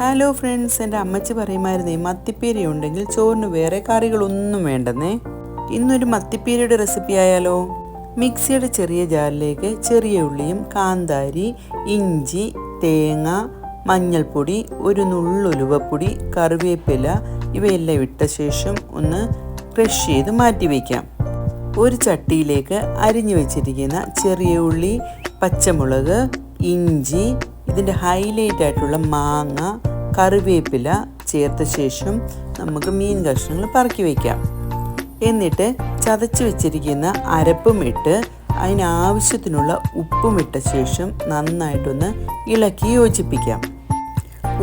Hello friends, എൻ്റെ അമ്മച്ചി പറയുമായിരുന്നേ മത്തിപ്പീര ഉണ്ടെങ്കിൽ ചോറിന് വേറെ കറികളൊന്നും വേണ്ടെന്നേ. ഇന്നൊരു മത്തിപ്പീരയുടെ റെസിപ്പി ആയാലോ. മിക്സിയുടെ ചെറിയ ജാറിലേക്ക് ചെറിയ ഉള്ളിയും കാന്താരി, ഇഞ്ചി, തേങ്ങ, മഞ്ഞൾപ്പൊടി, ഒരു നുള്ളുലുവപ്പൊടി, കറിവേപ്പില ഇവയെല്ലാം ഇട്ട ശേഷം ഒന്ന് ക്രഷ് ചെയ്ത് മാറ്റി വയ്ക്കാം. ഒരു ചട്ടിയിലേക്ക് അരിഞ്ഞു വെച്ചിരിക്കുന്ന ചെറിയ ഉള്ളി, പച്ചമുളക്, ഇഞ്ചി, ഇതിൻ്റെ ഹൈലൈറ്റ് ആയിട്ടുള്ള മാങ്ങ, കറിവേപ്പില ചേർത്ത ശേഷം നമുക്ക് മീൻ കഷ്ണങ്ങൾ പറക്കി വയ്ക്കാം. എന്നിട്ട് ചതച്ച് വെച്ചിരിക്കുന്ന അരപ്പും ഇട്ട് അതിനാവശ്യത്തിനുള്ള ഉപ്പും ഇട്ട ശേഷം നന്നായിട്ടൊന്ന് ഇളക്കി യോജിപ്പിക്കാം.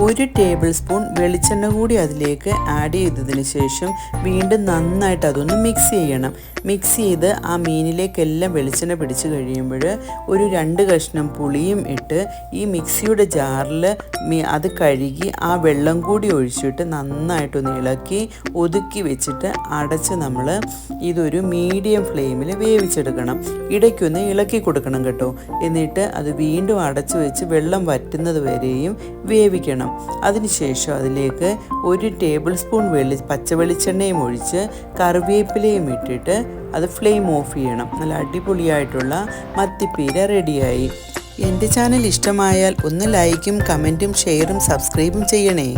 1 ടേബിൾ സ്പൂൺ വെളിച്ചെണ്ണ കൂടി അതിലേക്ക് ആഡ് ചെയ്തതിന് ശേഷം വീണ്ടും നന്നായിട്ട് അതൊന്ന് മിക്സ് ചെയ്യണം. മിക്സ് ചെയ്ത് ആ മീനിലേക്കെല്ലാം വെളിച്ചെണ്ണ പിടിച്ച് കഴിയുമ്പോൾ ഒരു 2 കഷ്ണം പുളിയും ഇട്ട് ഈ മിക്സിയുടെ ജാറിൽ അത് കഴുകി ആ വെള്ളം കൂടി ഒഴിച്ചിട്ട് നന്നായിട്ടൊന്ന് ഇളക്കി ഒതുക്കി വെച്ചിട്ട് അടച്ച് നമ്മൾ ഇതൊരു മീഡിയം ഫ്ലെയിമിൽ വേവിച്ചെടുക്കണം. ഇടയ്ക്കൊന്ന് ഇളക്കി കൊടുക്കണം കേട്ടോ. എന്നിട്ട് അത് വീണ്ടും അടച്ച് വെച്ച് വെള്ളം വറ്റുന്നത് വരെയും വേവിക്കണം. അതിനുശേഷം അതിലേക്ക് 1 ടേബിൾ സ്പൂൺ പച്ച വെളിച്ചെണ്ണയും ഒഴിച്ച് കറിവേപ്പിലയും ഇട്ടിട്ട് അത് ഫ്ലെയിം ഓഫ് ചെയ്യണം. നല്ല അടിപൊളിയായിട്ടുള്ള മത്തിപ്പീര റെഡിയായി. എൻ്റെ ചാനൽ ഇഷ്ടമായാൽ ഒന്ന് ലൈക്കും കമൻറ്റും ഷെയറും സബ്സ്ക്രൈബും ചെയ്യണേ.